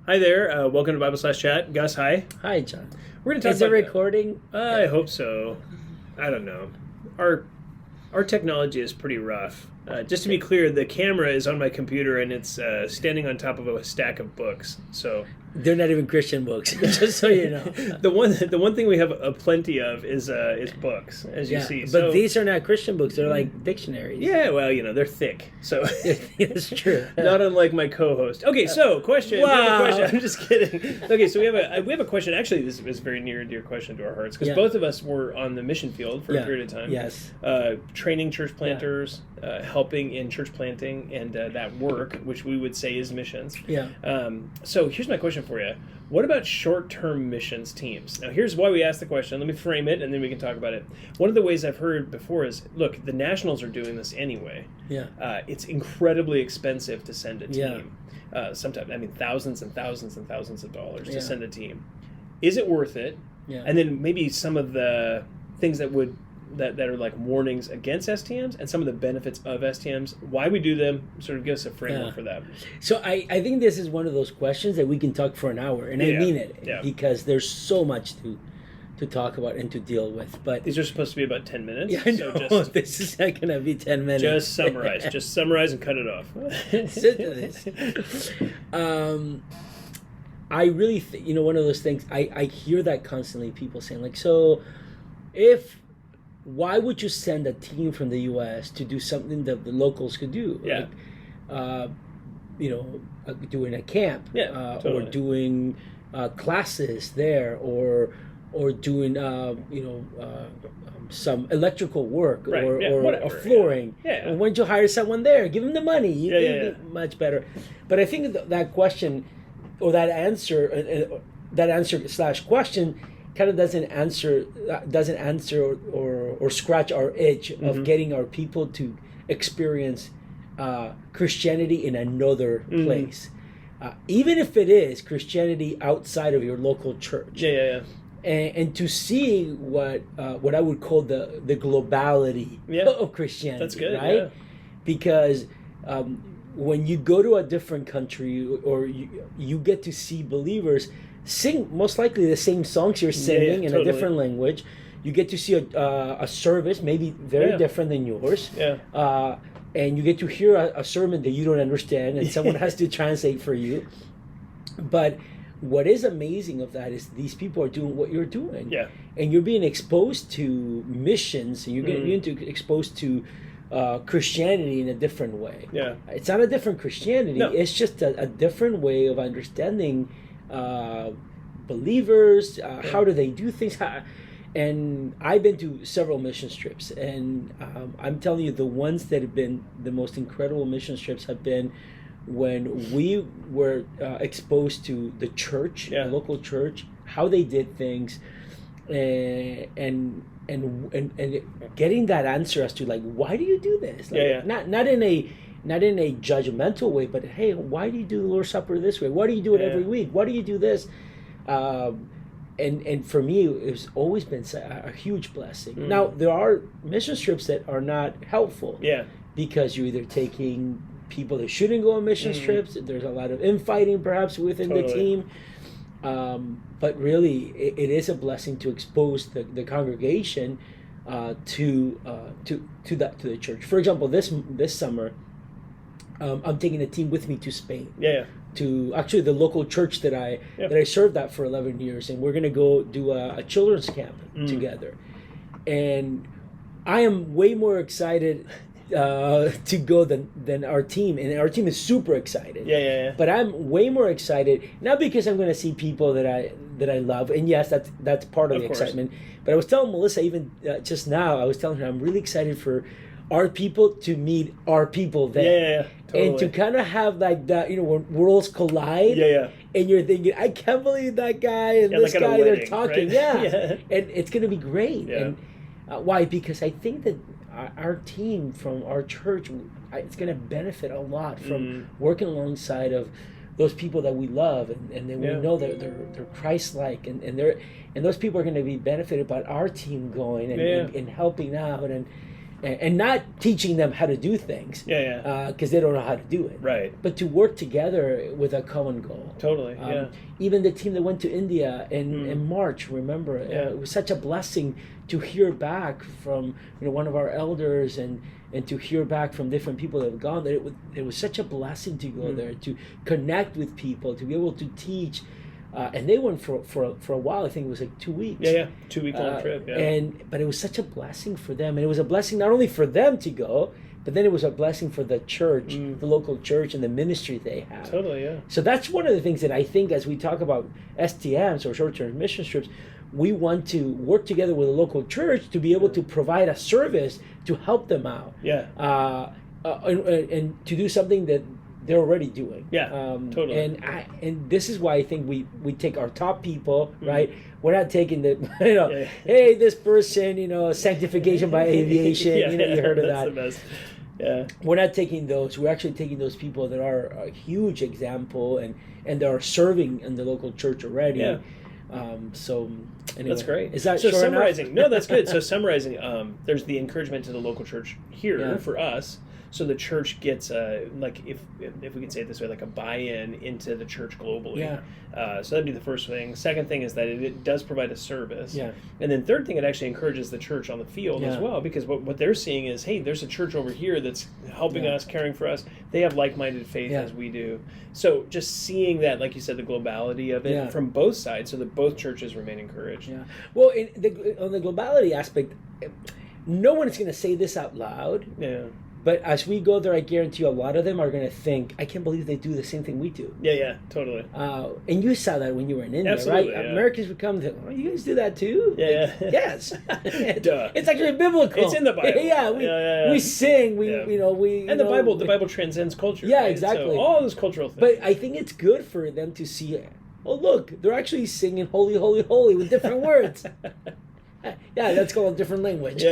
Hi there. Welcome to Bible Slash Chat. Gus, hi. Hi, John. We're going to talk Is it recording? I hope so. I don't know. Our technology is pretty rough. Just to be clear, the camera is on my computer and it's standing on top of a stack of books. So they're not even Christian books, just so you know. the one thing we have a plenty of is books, as you see. But these are not Christian books; they're like dictionaries. Yeah, well, they're thick, so it's true. Not unlike my co-host. Okay, so question. Wow. We have a question. I'm just kidding. Okay, so we have a question. Actually, this is very near and dear question to our hearts because both of us were on the mission field for a period of time. Yes. Training church planters, helping in church planting, and that work, which we would say is missions. Yeah. So here's my question for you. What about short-term missions teams? Now, here's why we asked the question. Let me frame it, and then we can talk about it. One of the ways I've heard before is, look, the Nationals are doing this anyway. Yeah. It's incredibly expensive to send a team. Yeah. Sometimes, thousands and thousands and thousands of dollars to send a team. Is it worth it? Yeah. And then maybe some of the things that are like warnings against STMs and some of the benefits of STMs, why we do them, sort of give us a framework for that. So I think this is one of those questions that we can talk for an hour, and I mean it, because there's so much to talk about and to deal with. But these are supposed to be about 10 minutes. Yeah, I know. This is not going to be 10 minutes. Just summarize. Just summarize and cut it off. Sit to this. I really one of those things, I hear that constantly, people saying, like, so why would you send a team from the U.S. to do something that the locals could do? Yeah. Like, doing a camp, totally. or doing classes there, or doing some electrical work, or a flooring. Yeah. And why don't you hire someone there? Give them the money. You think much better. But I think that question, or that answer / question, kind of doesn't answer or scratch our itch of getting our people to experience Christianity in another place, even if it is Christianity outside of your local church. And to see what I would call the globality of Christianity. That's good, right? Because when you go to a different country, or you get to see believers sing most likely the same songs you're singing in a different language. You get to see a service maybe very different than yours. And you get to hear a sermon that you don't understand, and someone has to translate for you. But what is amazing of that is these people are doing what you're doing. And you're being exposed to missions, and you're getting exposed to Christianity in a different way. It's not a different Christianity. No. It's just a different way of understanding believers. How do they do things? And I've been to several mission trips, and I'm telling you, the ones that have been the most incredible mission trips have been when we were exposed to the church, the local church, how they did things, and getting that answer as to, like, why do you do this? Like, not in a judgmental way, but hey, why do you do the Lord's Supper this way? Why do you do it every week? Why do you do this? And for me, it's always been a huge blessing. Now, there are mission trips that are not helpful. Because you're either taking people that shouldn't go on mission trips. There's a lot of infighting perhaps within the team. But really, it is a blessing to expose the congregation to the church. For example, this summer, I'm taking a team with me to Spain. To actually the local church that I served at for 11 years, and we're going to go do a children's camp together. And I am way more excited to go than our team, and our team is super excited. But I'm way more excited, not because I'm going to see people that I love, and yes, that's part of the excitement. But I was telling Melissa even just now, I was telling her I'm really excited for our people to meet our people there. Totally. And to kind of have like that, when worlds collide. And you're thinking, I can't believe that guy and this like guy, wedding, they're talking. Right? And it's going to be great. And why? Because I think that our team from our church, it's going to benefit a lot from working alongside of those people that we love, and then we know that they're Christ-like, and those people are going to be benefited by our team going and helping out. And and not teaching them how to do things. Because they don't know how to do it. Right. But to work together with a common goal. Totally. Even the team that went to India in March, remember, it was such a blessing to hear back from one of our elders and to hear back from different people that have gone there. It was such a blessing to go there, to connect with people, to be able to teach. And they went for a while. I think it was like 2 weeks. 2 week long trip. But it was such a blessing for them, and it was a blessing not only for them to go, but then it was a blessing for the church, the local church, and the ministry they have. Totally, yeah. So that's one of the things that I think, as we talk about STMs or short-term mission trips, we want to work together with a local church to be able to provide a service to help them out. And to do something that they're already doing. Totally. And this is why I think we take our top people, right? We're not taking the, hey, this person, sanctification by aviation. You heard of that. That's the best. We're not taking those. We're actually taking those people that are a huge example and they are serving in the local church already. So anyway, that's great. Is that so short summarizing? enough? No, that's good. So summarizing, there's the encouragement to the local church here for us. So the church gets like if we can say it this way, like a buy-in into the church globally. So that'd be the first thing. Second thing is that it does provide a service. And then third thing, it actually encourages the church on the field as well, because what they're seeing is, hey, there's a church over here that's helping us, caring for us. They have like-minded faith as we do. So just seeing that, like you said, the globality of it from both sides, so that both churches remain encouraged. Well, on the globality aspect, no one is going to say this out loud. But as we go there, I guarantee you a lot of them are going to think, I can't believe they do the same thing we do. Totally. And you saw that when you were in India, Absolutely, right? Americans would come and think, oh, you guys do that too? Yes. Duh. It's actually biblical. It's in the Bible. We sing, and the Bible transcends culture. Right? Exactly. So all those cultural things. But I think it's good for them to see, oh, look, they're actually singing holy, holy, holy with different words. That's called a different language.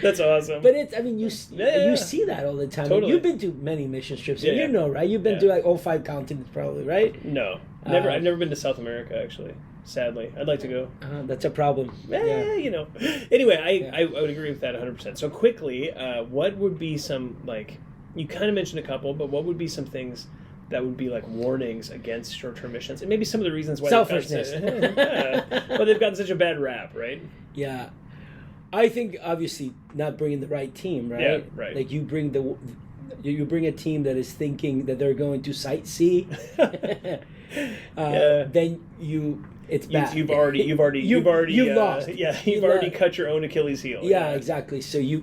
That's awesome. But you see that all the time. Totally. You've been to many mission trips, and right? You've been to like all 5 continents probably, right? No. I've never been to South America, actually. Sadly. I'd like to go. That's a problem. Anyway, I would agree with that 100%. So quickly, what would be some, like, you kind of mentioned a couple, but what would be some things that would be like warnings against short-term missions, and maybe some of the reasons why selfishness. They've gotten such a bad rap, right? I think obviously not bringing the right team, right? Right. Like you bring a team that is thinking that they're going to sightsee, then it's bad. You've already lost. You've already cut your own Achilles heel. Exactly. So you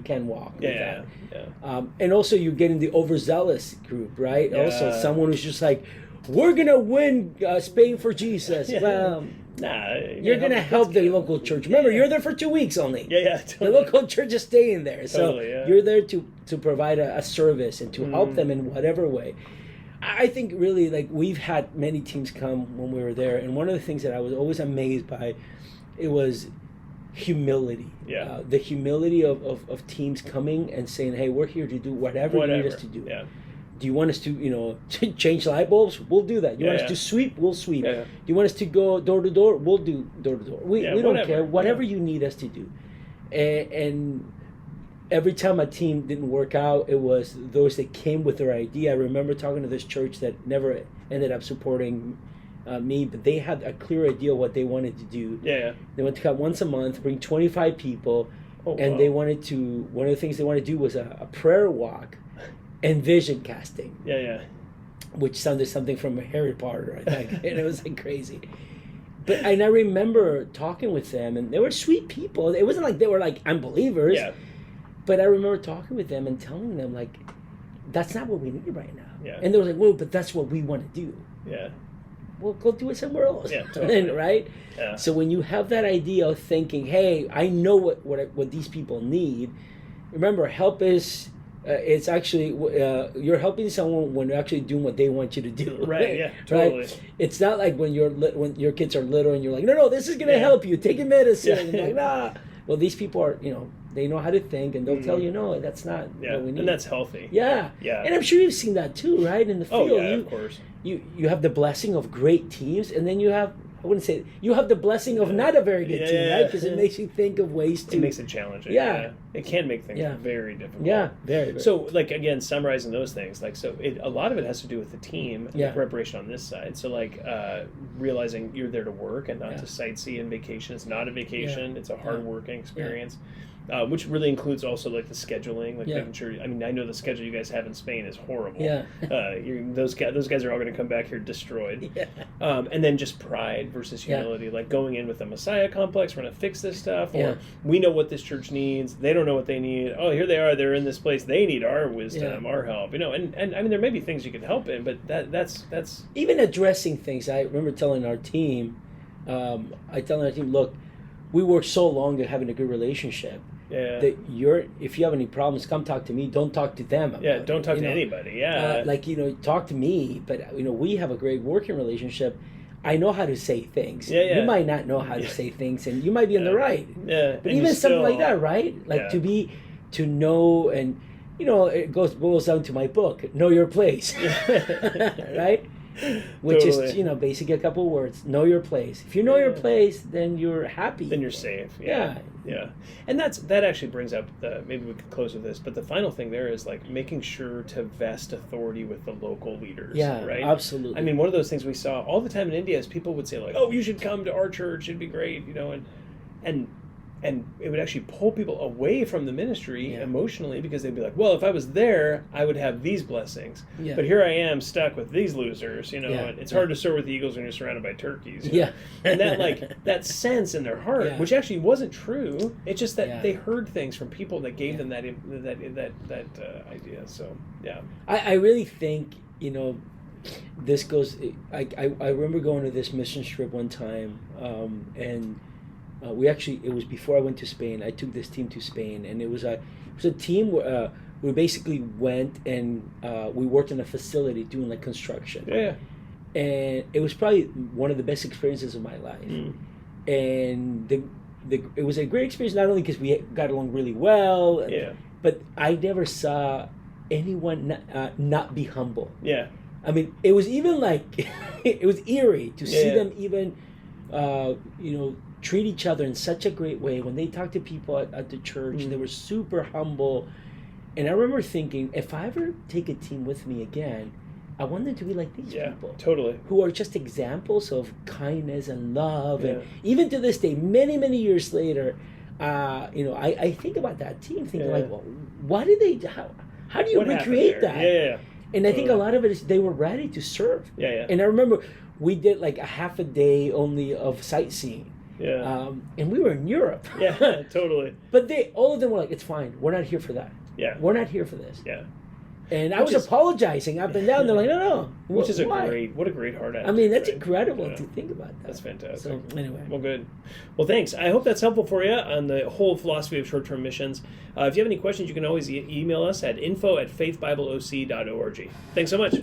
can walk. And also you get in the overzealous group, right? Also someone who's just like, we're gonna win Spain for Jesus. Well, you're gonna help the local church. Remember, you're there for 2 weeks only. Totally. The local church is staying there, so totally, you're there to provide a service and to help them in whatever way. I think really, like, we've had many teams come when we were there, and one of the things that I was always amazed by, it was humility. The humility of teams coming and saying, hey, we're here to do whatever you need us to do. Do you want us to, change light bulbs? We'll do that. You want us to sweep? We'll sweep. Do you want us to go door to door? We'll do door to door. We don't care. Whatever you need us to do. And every time a team didn't work out, it was those that came with their idea. I remember talking to this church that never ended up supporting me, but they had a clear idea of what they wanted to do. They wanted to come once a month, bring 25 people, and they wanted to, one of the things they wanted to do was a prayer walk and vision casting. Which sounded something from Harry Potter, I think. And it was like crazy. And I remember talking with them, and they were sweet people. It wasn't like they were like unbelievers. But I remember talking with them and telling them, like, that's not what we need right now. And they were like, well, but that's what we want to do. Well, go do it somewhere else. Totally. Right? So when you have that idea of thinking, hey, I know what these people need. Remember, help is... it's actually you're helping someone when you're actually doing what they want you to do. Totally. Right? It's not like when your kids are little and you're like, no, this is gonna help you. Take your medicine. And you're like, nah. Well, these people are, they know how to think, and they'll tell you, no, that's not what we need. And that's healthy. And I'm sure you've seen that too, right? In the field, of course. You have the blessing of great teams, and then you have I wouldn't say you have the blessing of not a very good team, right? Because it makes you think of ways to. It makes it challenging. It can make things very difficult. Yeah, very. So, like again, summarizing those things, like a lot of it has to do with the team, and the preparation on this side. So, like realizing you're there to work and not to sightsee and vacation. It's not a vacation; it's a hard working experience. Which really includes also like the scheduling, like making sure. I mean, I know the schedule you guys have in Spain is horrible. Yeah, those guys are all going to come back here destroyed. Yeah. And then just pride versus humility, like going in with a Messiah complex. We're going to fix this stuff, or we know what this church needs. They don't know what they need. Oh, here they are. They're in this place. They need our wisdom, our help. And I mean, there may be things you can help in, but that's even addressing things. I remember telling our team, look, we worked so long at having a good relationship. Yeah. That if you have any problems, come talk to me. Don't talk to them. Don't talk to anybody. Yeah. Talk to me. But we have a great working relationship. I know how to say things. Yeah. You might not know how to say things, and you might be in the right. Yeah. But even something like that, right? Like to know, and it boils down to my book. Know your place, right? Which is basically a couple of words. Know your place. If you know your place, then you're happy. Then you're safe. Yeah. And that actually brings up maybe we could close with this, but the final thing there is like making sure to vest authority with the local leaders. Yeah, right. Absolutely. I mean, one of those things we saw all the time in India is people would say like, "Oh, you should come to our church. It'd be great," and it would actually pull people away from the ministry emotionally because they'd be like, well, if I was there, I would have these blessings. Yeah. But here I am stuck with these losers, and it's hard to soar with the eagles when you're surrounded by turkeys. Yeah. And that sense in their heart, which actually wasn't true. It's just that they heard things from people that gave them that idea. So, yeah. I really think, this goes, I remember going to this mission trip one time, and it was before I went to Spain. I took this team to Spain, and it was a team where we basically went and we worked in a facility doing like construction. Yeah. And it was probably one of the best experiences of my life. And it was a great experience not only because we got along really well, but I never saw anyone not be humble. Yeah. I mean, it was even like it was eerie to see them even treat each other in such a great way. When they talked to people at the church, they were super humble. And I remember thinking, if I ever take a team with me again, I want them to be like these people. Totally. Who are just examples of kindness and love. And even to this day, many, many years later, I think about that team, thinking like, well, what did they, how do you recreate that? Yeah. And I think a lot of it is they were ready to serve. Yeah. And I remember we did like a half a day only of sightseeing. Yeah. And we were in Europe. Yeah, totally. But all of them were like, it's fine. We're not here for that. Yeah. We're not here for this. Yeah. And I was apologizing up and down. They're like, no. Which is what a great heart attitude. I mean, that's incredible to think about that. That's fantastic. So, anyway. Well, good. Well, thanks. I hope that's helpful for you on the whole philosophy of short-term missions. If you have any questions, you can always email us at info@faithbibleoc.org. Thanks so much.